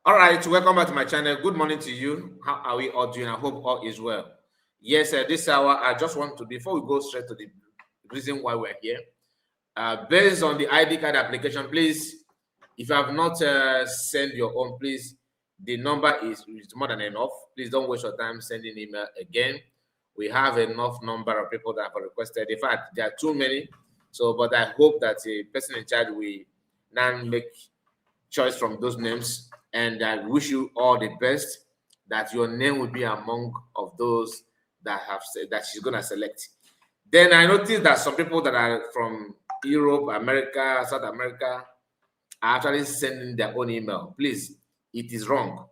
All right, welcome back to my channel. Good morning to you. How are we all doing? I hope all is well. Yes, this hour, I just want to, before we go straight to the reason why we're here, based on the ID card application, please, if you have not sent your own, please, the number is more than enough. Please don't waste your time sending email again. We have enough number of people that have requested. In fact, there are too many. So, but I hope that a person in charge will now make choice from those names, and I wish you all the best, that your name will be among of those that have said that she's going to select. Then I noticed that some people that are from Europe, America, South America are actually sending their own email. Please, it is wrong.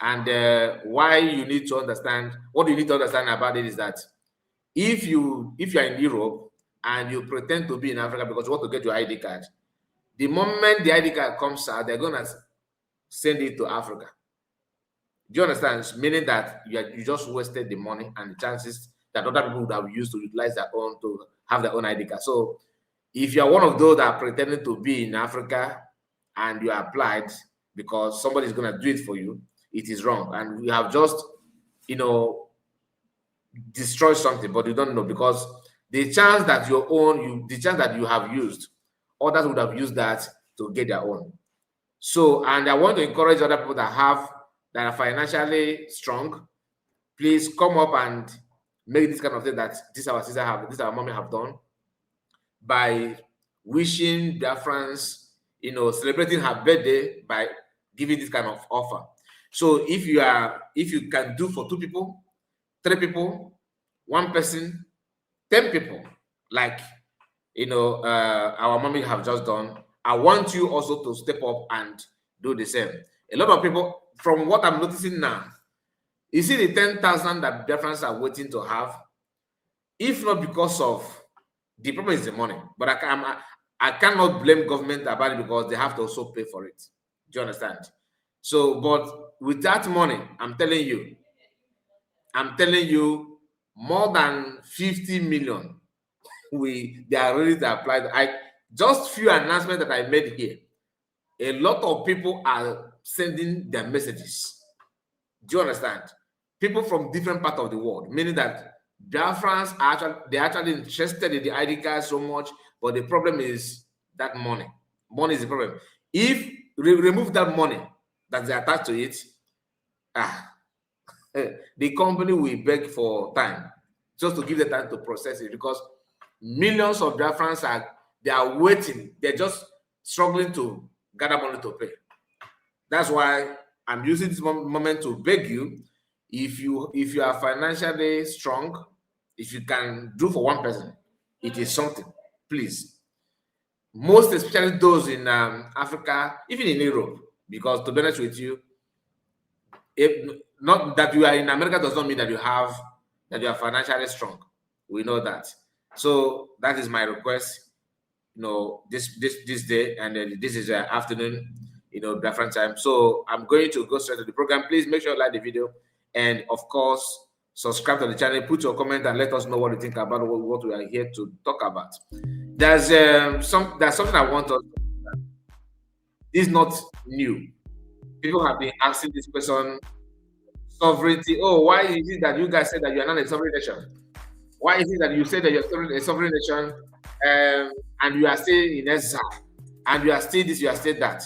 And why you need to understand, what you need to understand about it is that if you are in Europe and you pretend to be in Africa because you want to get your ID card, the moment the ID card comes out, they're gonna send it to Africa. Do you understand? Meaning that you just wasted the money and the chances that other people would have used to utilize their own to have their own ID card. So if you're one of those that are pretending to be in Africa and you applied because somebody's gonna do it for you, it is wrong. And we have just, destroyed something, but you don't know, because the chance that the chance that you have used, others would have used that to get their own. So, and I want to encourage other people that are financially strong, please come up and make this kind of thing that this our sister have, this our mommy have done, by wishing Biafrans, celebrating her birthday by giving this kind of offer. So if you can do for 2 people, 3 people, 1 person, 10 people, like our mommy have just done, I want you also to step up and do the same. A lot of people, from what I'm noticing now, you see the 10,000 that Biafrans are waiting to have, if not because of the problem is the money, but I cannot blame government about it because they have to also pay for it. Do you understand? So, but with that money, I'm telling you, more than 50 million, they are ready to apply. Just few announcements that I made here, a lot of people are sending their messages. Do you understand? People from different parts of the world, meaning that Biafrans they're actually interested in the ID card so much, but the problem is that money. Money is the problem. If we remove that money that's attached to it, the company will beg for time just to give the time to process it, because millions of Biafrans are waiting. They're just struggling to gather money to pay. That's why I'm using this moment to beg you, if you are financially strong, if you can do for 1 person, it is something. Please, most especially those in Africa, even in Europe, because to be honest with you, if not that you are in America does not mean that you are financially strong. We know that. So that is my request. This day, and then this is afternoon, different time. So I'm going to go straight to the program. Please make sure you like the video, and of course subscribe to the channel. Put your comment and let us know what you think about what we are here to talk about. There's something I want us. This is not new. People have been asking this question: sovereignty. Oh, why is it that you guys say that you are not a sovereign nation? Why is it that you say that you're a sovereign nation, and you are still in exile, and you are still this, you are still that?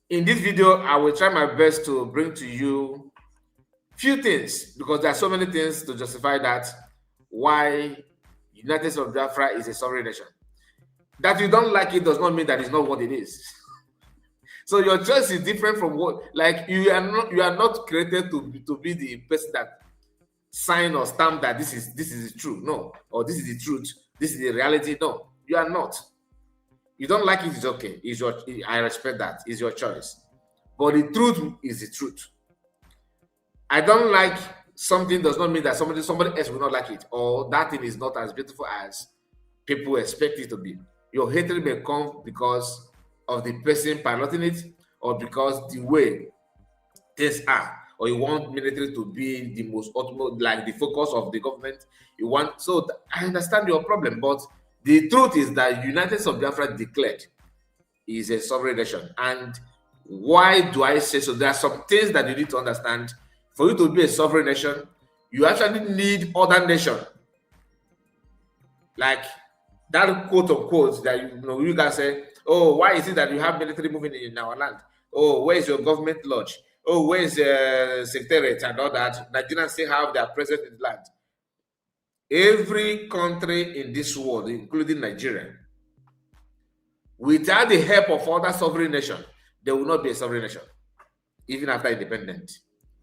In this video, I will try my best to bring to you few things, because there are so many things to justify that why United States of Biafra is a sovereign nation. That you don't like it does not mean that it's not what it is. So your choice is different from what, like, you are not created to be the person that sign or stamp that this is true. No, or this is the truth, this is the reality. No, you are not. You don't like it, it's okay. I respect that. It's your choice. But the truth is the truth. I don't like something does not mean that somebody else will not like it, or that thing is not as beautiful as people expect it to be. Your hatred may come because of the person piloting it, or because the way things are, or you want military to be the most ultimate, like the focus of the government. I understand your problem, but the truth is that United States of Biafra declared is a sovereign nation, and Why do I say so? There are some things that you need to understand. For you to be a sovereign nation, you actually need other nations. Like that quote unquote that you guys say, oh, why is it that you have military moving in our land? Oh, where is your government lodge? Oh, where is the secretariat and all that? Nigerians still have their presence in the land. Every country in this world, including Nigeria, without the help of other sovereign nations, there will not be a sovereign nation, even after independence.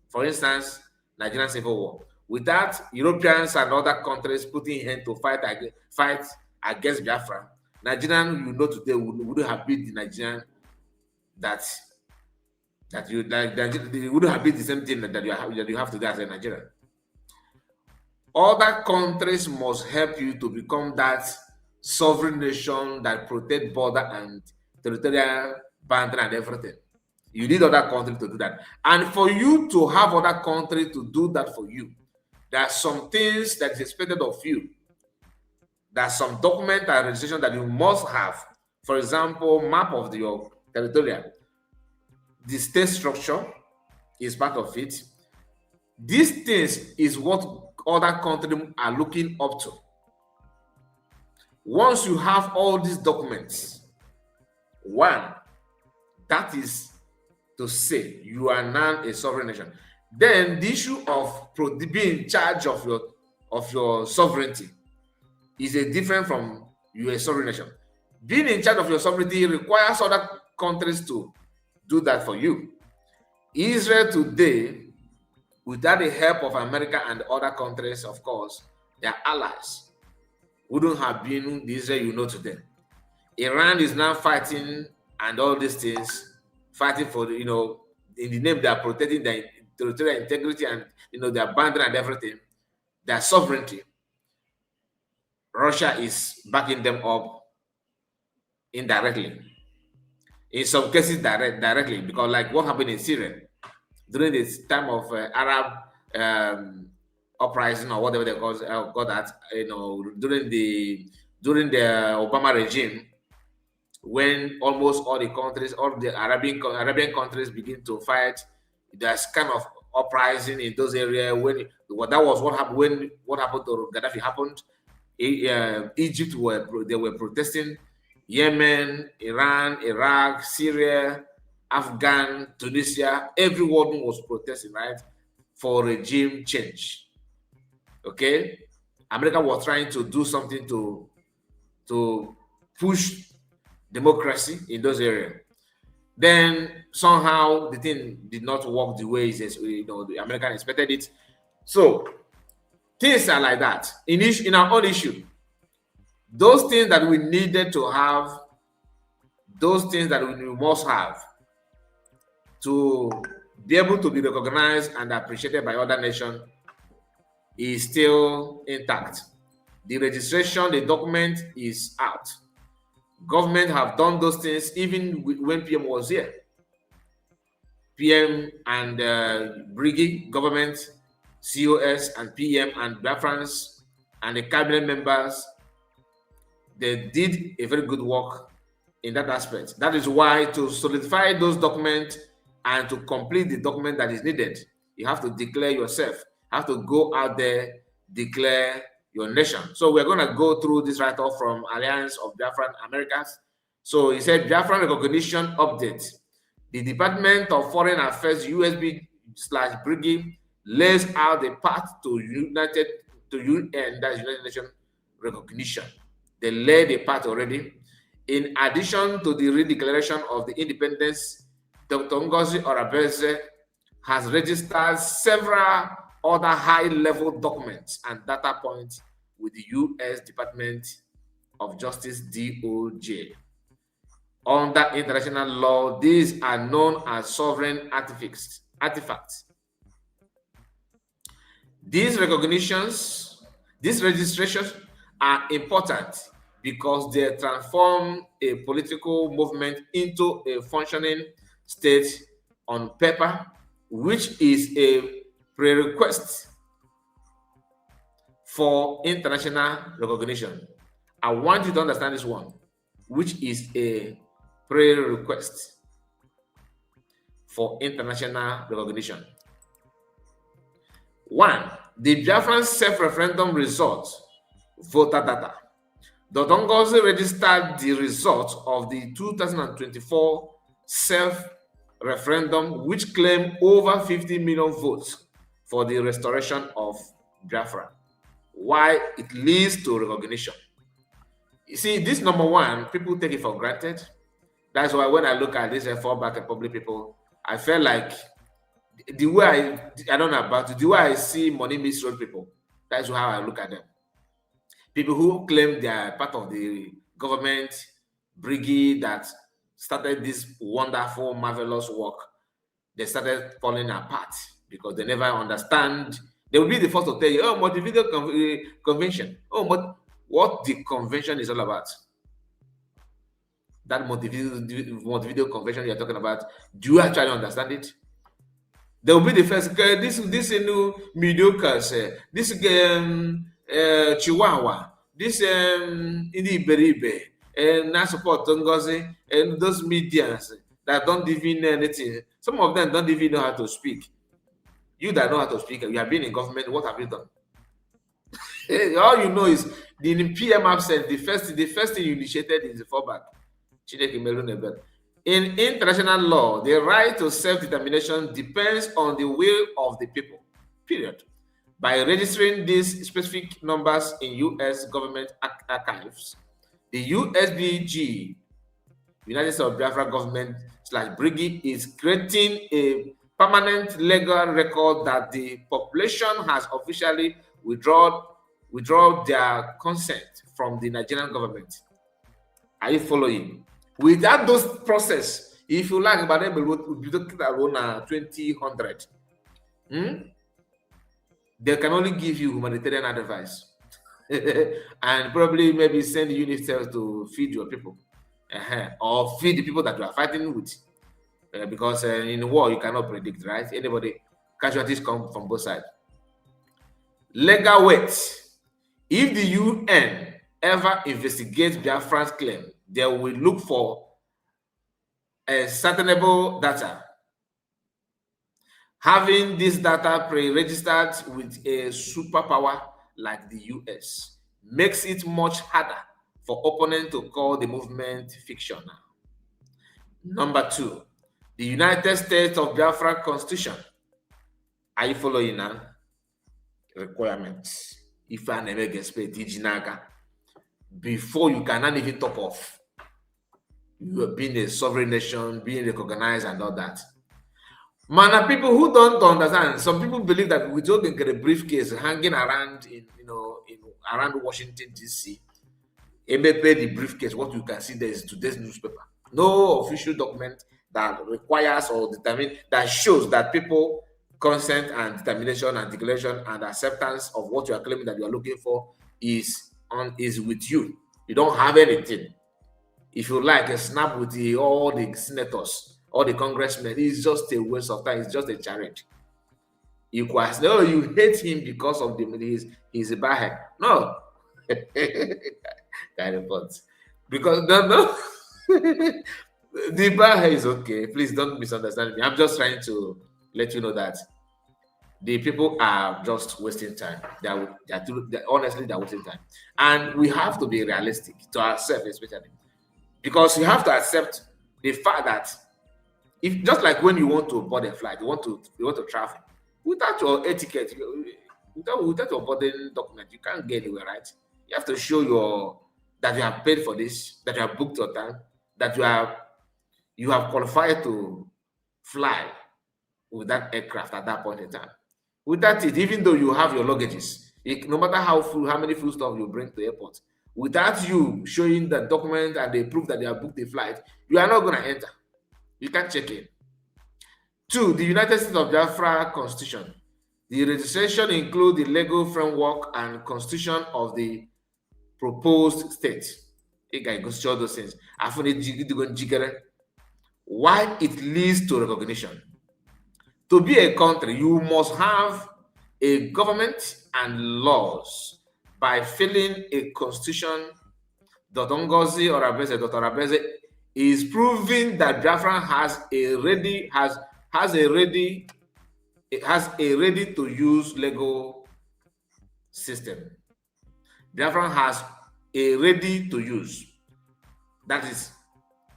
For instance, Nigerian Civil War. Without Europeans and other countries putting hand to fight against Biafra, Nigerian, today wouldn't have been the Nigerian that you like. It wouldn't have been the same thing that you have today as a Nigerian. Other countries must help you to become that sovereign nation that protect border and territorial boundary and everything. You need other countries to do that. And for you to have other countries to do that for you, there are some things that is expected of you. There are some document and registration that you must have. For example, map of your territorial. The state structure is part of it. These things is what other countries are looking up to. Once you have all these documents, one, that is to say you are now a sovereign nation. Then the issue of being in charge of your sovereignty is a different from you a sovereign nation. Being in charge of your sovereignty requires other countries to do that for you. Israel today, without the help of America and other countries, of course, their allies, wouldn't have been the Israel you know today. Iran is now fighting and all these things, fighting for in the name they are protecting their territorial integrity and their boundary and everything, their sovereignty. Russia is backing them up indirectly. In some cases, directly, because like what happened in Syria during this time of Arab uprising or whatever they call that, during the Obama regime, when almost all the countries, all the Arabian countries begin to fight, there's kind of uprising in those areas. That was what happened when what happened to Gaddafi happened. Egypt they were protesting. Yemen, Iran, Iraq, Syria, Afghan, Tunisia, everyone was protesting, right, for regime change. Okay, America was trying to do something to push democracy in those areas. Then somehow the thing did not work the way the American expected it. So things are like that. In our own issue, those things that we needed to have, those things that we must have to be able to be recognized and appreciated by other nations is still intact. The registration, the document is out. Government have done those things even when PM was here. PM and Brigade government, COS and PM and Biafrans and the cabinet members, they did a very good work in that aspect. That is why to solidify those documents and to complete the document that is needed, you have to declare yourself, have to go out there, declare your nation. So we're going to go through this write-off from Alliance of Biafran Americas. So he said, Biafran recognition update. The Department of Foreign Affairs USB/Brigade lays out the path to UN, that's United Nations recognition. They laid the path already. In addition to the redeclaration of the independence, Dr. Ngozi Orabeze has registered several other high-level documents and data points with the U.S. Department of Justice, DOJ. Under international law, these are known as sovereign artifacts. These registrations are important because they transform a political movement into a functioning state on paper, which is a prerequisite for international recognition. I want you to understand this one, which is a prerequisite for international recognition. 1. The Biafran self-referendum results, voter data. Dr. Ngozi registered the results of the 2024 self-referendum, which claimed over 50 million votes for the restoration of Biafra. Why it leads to recognition. You see, this number one, people take it for granted. That's why when I look at this fallback Republic people, I feel like the way I don't know about it, the way I see money misroad people, that's how I look at them. People who claim they are part of the government brigade that started this wonderful, marvelous work, they started falling apart because they never understand. They will be the first to tell you, oh, multi-video convention. Oh, what the convention is all about. That multi-video convention you're talking about, do you actually understand it? They will be the first. This new mediocres, this Chihuahua, this Iberibe, and now support Ngozi, and those medians that don't even know anything. Some of them don't even know how to speak. You that know how to speak, you have been in government, what have you done? All you know is the PM absent, the first thing you initiated is the fallback. In international law, the right to self-determination depends on the will of the people, period. By registering these specific numbers in U.S. government archives, the USBG, United States of Biafra government / brigade, is creating a permanent legal record that the population has officially withdrawn their consent from the Nigerian government. Are you following? Without those process, if you like, about them, we'll be looking at 2000. They can only give you humanitarian advice and probably maybe send unit cells to feed your people or feed the people that you are fighting with. Because in war, you cannot predict, right? Anybody, casualties come from both sides. Legal weight. If the UN ever investigates Biafra's claim, they will look for a certifiable data. Having this data pre-registered with a superpower like the US makes it much harder for opponents to call the movement fictional. Number 2, the United States of Biafra Constitution. Are you following now? Requirements. If I never get paid, before you cannot even top off, you have been a sovereign nation, being recognized and all that. Man, people who don't understand, some people believe that we don't get a briefcase hanging around around Washington DC. MFA the briefcase, what you can see there is today's newspaper. No official document that requires or determine that shows that people consent and determination and declaration and acceptance of what you are claiming that you are looking for is with you. You don't have anything. If you like a snap with all the senators, all the congressmen, it's just a waste of time. It's just a charity. You hate him because of his bad hair. No. Because no. The bad hair is okay. Please don't misunderstand me. I'm just trying to let you know that the people are just wasting time. Honestly, they're wasting time. And we have to be realistic to ourselves, especially. Because you have to accept the fact that if just like when you want to board a flight, you want to travel, without your etiquette, without your boarding document, you can't get anywhere, right? You have to show that you have paid for this, that you have booked your time, that you have qualified to fly with that aircraft at that point in time. Without it, even though you have your luggages, no matter how many food stuff you bring to the airport, without you showing the document and the proof that you have booked the flight, you are not going to enter. You can't check in. 2, the United States of Biafra Constitution. The registration includes the legal framework and constitution of the proposed state. All those things. Why it leads to recognition. To be a country, you must have a government and laws. By filling a constitution, Dr. Ngozi or Dr. Abeze is proving that Biafra has has a ready to use Lego system. Biafra has a ready to use. That is,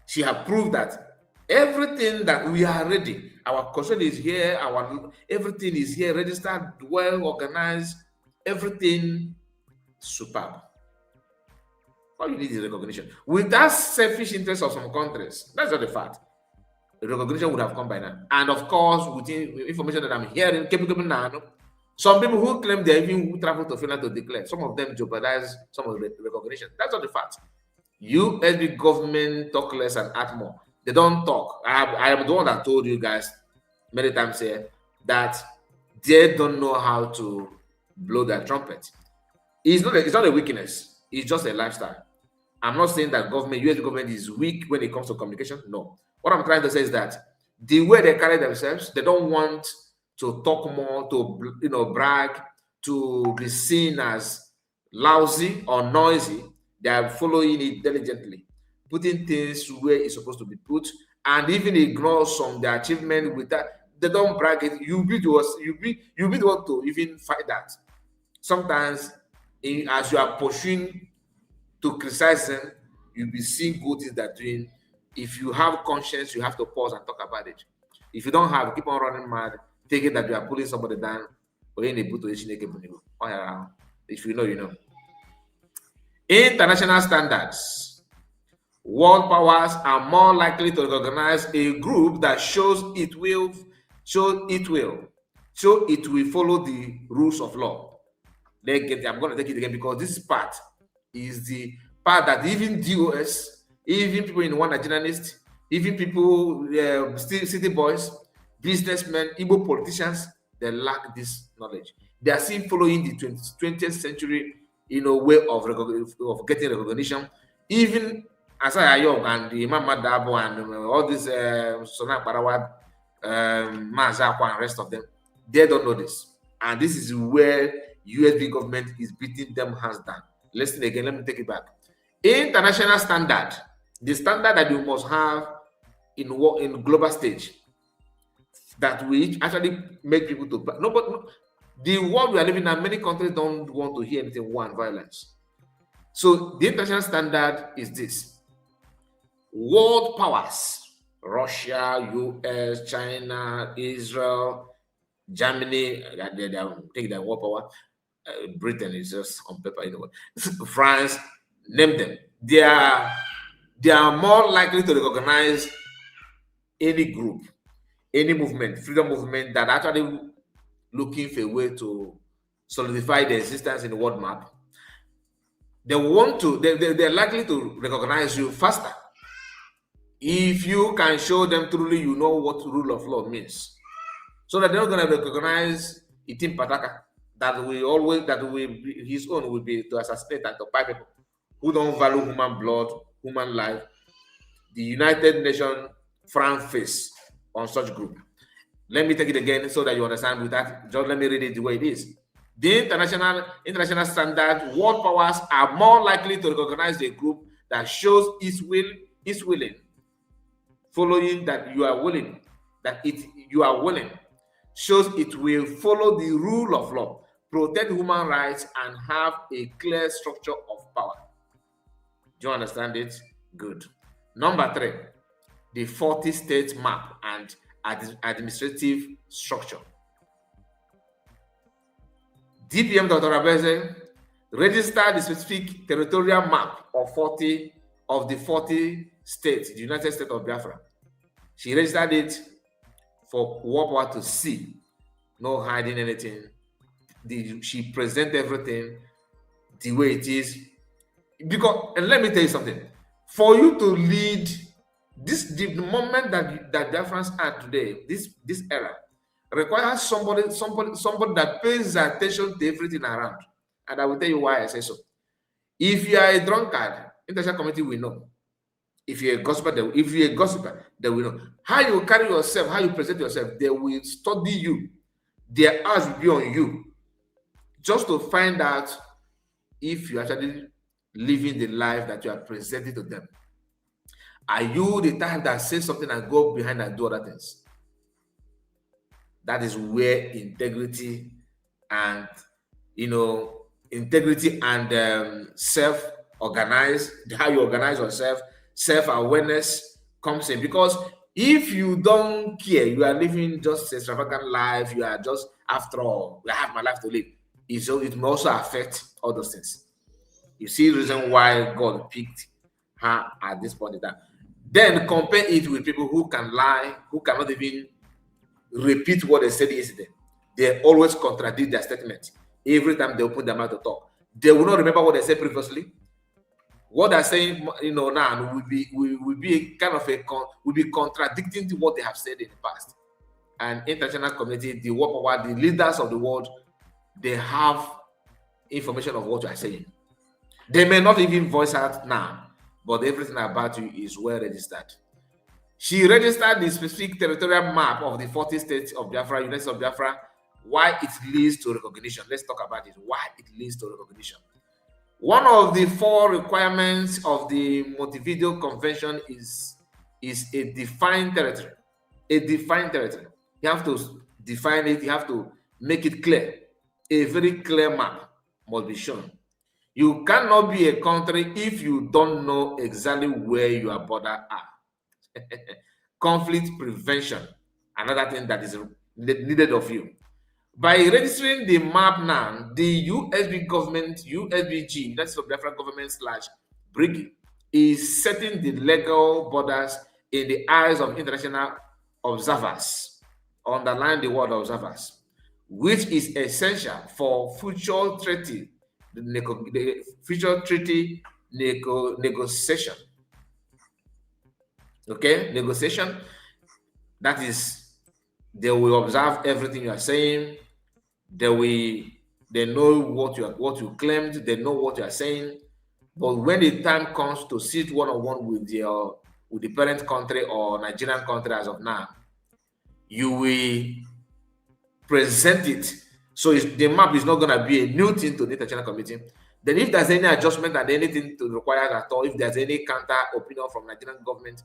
she has proved that everything that we are ready. Our concern is here. Everything is here, registered, well organized. Everything superb. All you need is recognition. With that selfish interest of some countries, that's not the fact. The recognition would have come by now. And of course, with the information that I'm hearing, some people who claim they even travel to Finland to declare, some of them jeopardize some of the recognition. That's not the fact. USB government talk less and act more. They don't talk. I am the one that told you guys many times here that they don't know how to blow their trumpet. It's not a weakness. It's just a lifestyle. I'm not saying that USB government is weak when it comes to communication. No. What I'm trying to say is that the way they carry themselves, they don't want to talk more, to brag, to be seen as lousy or noisy. They are following it diligently, putting things where it's supposed to be put, and even ignore some of the achievement with that. They don't brag it. You be the one to even fight that. Sometimes, as you are pushing to criticize them, you'll be seeing good things they're doing. If you have conscience, you have to pause and talk about it. If you don't have, keep on running mad, thinking that you are pulling somebody down, or in a boot to if you know, you know. International standards. World powers are more likely to recognize a group that shows it will follow the rules of law. I'm going to take it again because this part is the part that even DOS, even people in one Nigerianist, even people, city boys, businessmen, Igbo politicians, they lack this knowledge. They are still following the 20th century, way of getting recognition. Even Asaya Ayog and the Imam Dabo and all these Sona Barawad, Mazakwa and rest of them, they don't know this. And this is where USB government is beating them hands down. Listen again, let me take it back. International standard, the standard that you must have in global stage, that we actually make people to the world we are living in, many countries don't want to hear anything war and violence. So the international standard is this: world powers, Russia, US, China, Israel, Germany, they are taking their world power. Britain is just on paper, France, name them. They are more likely to recognize any group, any movement, freedom movement that actually looking for a way to solidify their existence in the world map. They're likely to recognize you faster if you can show them truly you know what rule of law means. So that they're not going to recognize Itim Pataka, his own will be to assassinate and to buy people who don't value human blood, human life. The United Nations frown face on such group. Let me take it again so that you understand with that. Just let me read it the way it is. The international standard, world powers are more likely to recognize a group that shows is willing, following that you are willing, shows it will follow the rule of law, protect human rights, and have a clear structure of power. Do you understand it? Good. Number 3, the 40-state map and administrative structure. DPM Dr. Abeze registered the specific territorial map of the 40 states, the United States of Biafra. She registered it for world power to see, no hiding anything. She presented everything the way it is. Because, and let me tell you something, for you to lead the moment that Biafrans are today, this era, requires somebody that pays attention to everything around. And I will tell you why I say so. If you are a drunkard, international community will know. If you're a gossiper, they will know. How you carry yourself, how you present yourself, they will study you. Their eyes will be on you, just to find out if you're actually living the life that you are presenting to them. Are you the type that says something and go behind and do other things? That is where integrity and integrity and self-organize, how you organize yourself, self-awareness comes in. Because if you don't care, you are living just extravagant life, you are just, after all, I have my life to live. It may also affect all those things. You see the reason why God picked her at this point in time. Then compare it with people who can lie, who cannot even repeat what they said yesterday. They always contradict their statement. Every time they open their mouth to talk, they will not remember what they said previously. What they're saying, now will be kind of will be contradicting to what they have said in the past. And international community, the world power, the leaders of the world, they have information of what you are saying. They may not even voice out now, but everything about you is well registered. She registered the specific territorial map of the 40 states of Biafra, United States of Biafra, why it leads to recognition. Let's talk about it, why it leads to recognition. One of the 4 requirements of the Montevideo Convention is a defined territory. A defined territory. You have to define it, you have to make it clear. A very clear map must be shown. You cannot be a country if you don't know exactly where your borders are. Conflict prevention, another thing that is needed of you. By registering the map now, the USB government, USBG, United States of Biafra government / BRICS, is setting the legal borders in the eyes of international observers, underline the word observers, which is essential for future treaty negotiation. Okay, negotiation. That is, they will observe everything you are saying. They know what you claimed. They know what you are saying. But when the time comes to sit one-on-one with the parent country or Nigerian country as of now, you will present it. So the map is not going to be a new thing to the international committee. Then if there's any adjustment and anything to require at all, if there's any counter opinion from Nigerian government,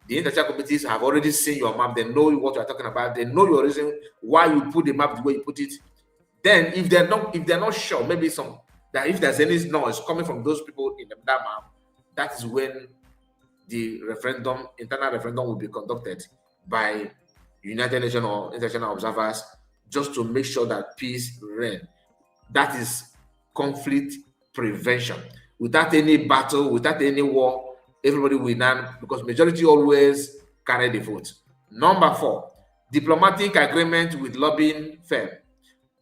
the international committees have already seen your map. They know what you're talking about. They know your reason why you put the map the way you put it. Then if they're not sure, maybe that if there's any noise coming from those people in that map, that is when the internal referendum will be conducted by United Nations or international observers, just to make sure that peace reigns. That is conflict prevention. Without any battle, without any war, everybody will now, because majority always carry the vote. Number 4, diplomatic agreement with lobbying firm.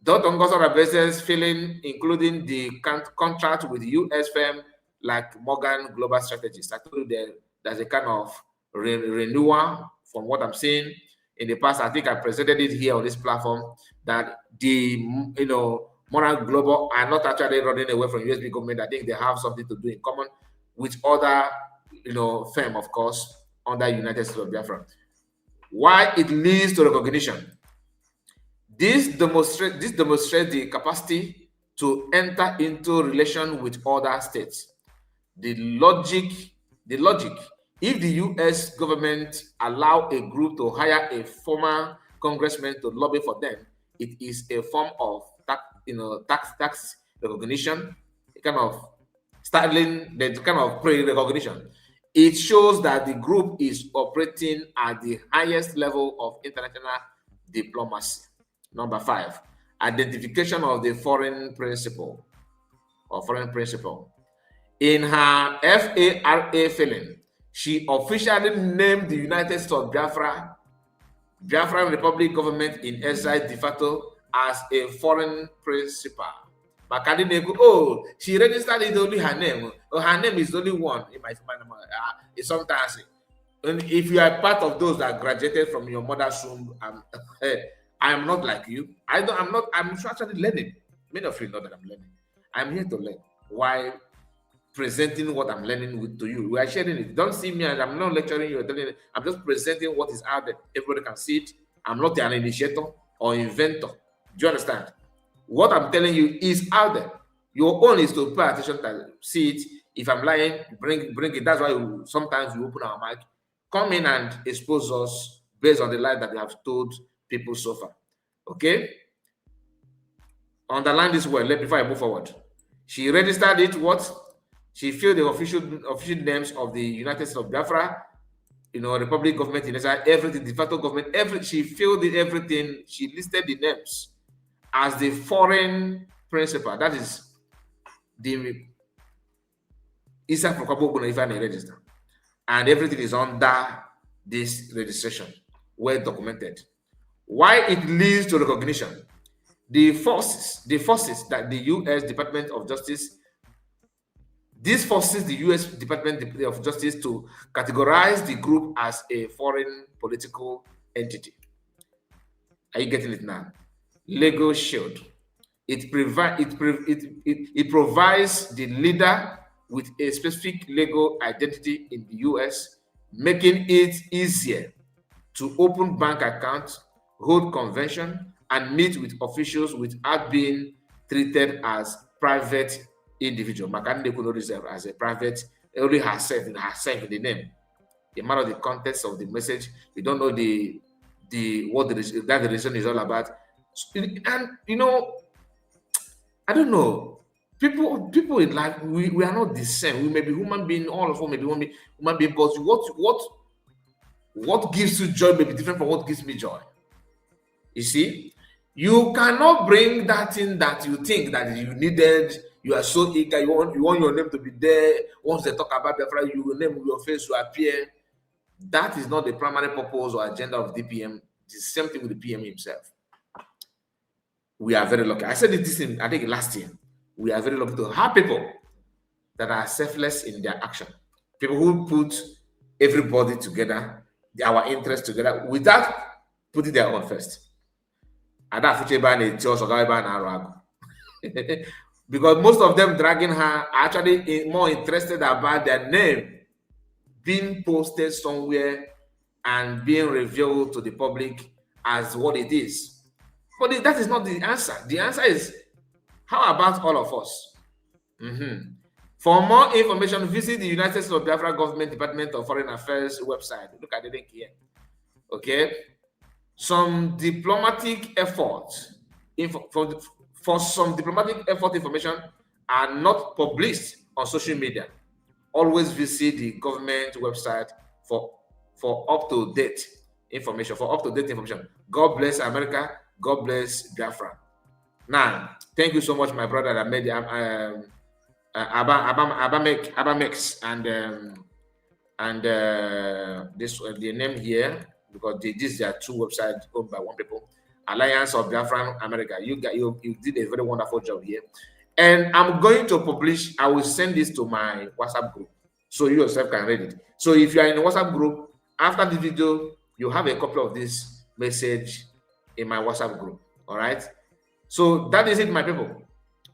Dot on basis filling, including the contract with US firm like Morgan Global Strategies. I told you there's a kind of renewal from what I'm seeing. In the past, I think I presented it here on this platform, that the Morgan Global are not actually running away from USB government. I think they have something to do in common with other firm, of course, under United States of Biafra. Why it leads to recognition. This demonstrates the capacity to enter into relation with other states. The logic, if the US government allow a group to hire a former congressman to lobby for them, it is a form of tax recognition, a kind of startling, the kind of pre-recognition. It shows that the group is operating at the highest level of international diplomacy. Number 5, identification of the foreign principle or foreign principle. In her FARA filing, she officially named the United States of Biafran Republic government in exile de facto as a foreign principal. She registered it only her name. Her name is only one in my sometimes. And if you are part of those that graduated from your mother's womb, I'm not like you. I'm actually learning. Many of you know that I'm learning. I'm here to learn while presenting what I'm learning to you. We are sharing it. Don't see me as I'm not lecturing you. I'm just presenting what is out there. Everybody can see it. I'm not an initiator or inventor. Do you understand? What I'm telling you is out there. Your own is to pay attention to see it. If I'm lying, bring it. That's why sometimes we open our mic. Come in and expose us based on the lie that we have told people so far. Okay? Underline this word before I move forward. She registered it, what? She filled the official names of the United States of Biafra, Republic government in Israel, everything, de facto government, she filled in everything. She listed the names as the foreign principal. That is the Isa Prokabo register. And everything is under this registration, well documented. Why it leads to recognition? The forces that the U.S. Department of Justice, this forces the U.S. Department of Justice to categorize the group as a foreign political entity. Are you getting it now? Legal shield. It provides the leader with a specific legal identity in the U.S., making it easier to open bank accounts, hold convention, and meet with officials without being treated as private individual. Makande could not reserve as a private, only herself in the name. The matter of the context of the message, we don't know what the reason is all about. And I don't know. People in life, we are not the same. We may be human being, all of us may be human being, but what gives you joy may be different from what gives me joy. You see, you cannot bring that thing that you think that you needed. You are so eager. You want your name to be there. Once they talk about Biafra, your name, your face will appear. That is not the primary purpose or agenda of DPM. It's the same thing with the PM himself. We are very lucky. I said this in, I think, last year. We are very lucky to have people that are selfless in their action. People who put everybody together, our interests together, without putting their own first. Because most of them dragging her are actually more interested about their name being posted somewhere and being revealed to the public as what it is. But that is not the answer. The answer is, how about all of us? For more information, visit the United States of Biafra Government Department of Foreign Affairs website. Look at the link here. Okay? Some diplomatic efforts, for some diplomatic effort information are not published on social media. Always visit the government website for up-to-date information. God bless America. God bless Biafra. Now, thank you so much, my brother, that made Abamex and this the name here, because these are two websites owned by one people. Alliance of Biafra America. You did a very wonderful job here. And I'm going to publish, I will send this to my WhatsApp group so you yourself can read it. So if you are in the WhatsApp group, after the video, you have a copy of this message in my WhatsApp group. All right. So that is it, my people.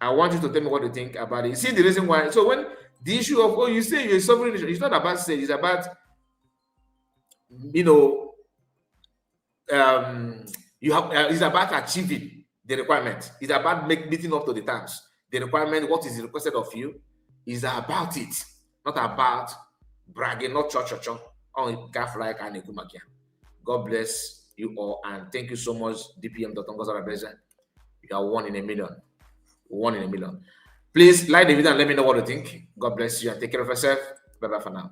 I want you to tell me what you think about it. See the reason why. So when the issue of, you say you're a sovereign nation, it's not about saying, it's about, it's about achieving the requirement. It's about meeting up to the terms. The requirement, what is requested of you, is about it, not about bragging, not on Gafra and Ekumakia. God bless you all, and thank you so much, DPM. You are 1 in a million. 1 in a million. Please like the video and let me know what you think. God bless you and take care of yourself. Bye bye for now.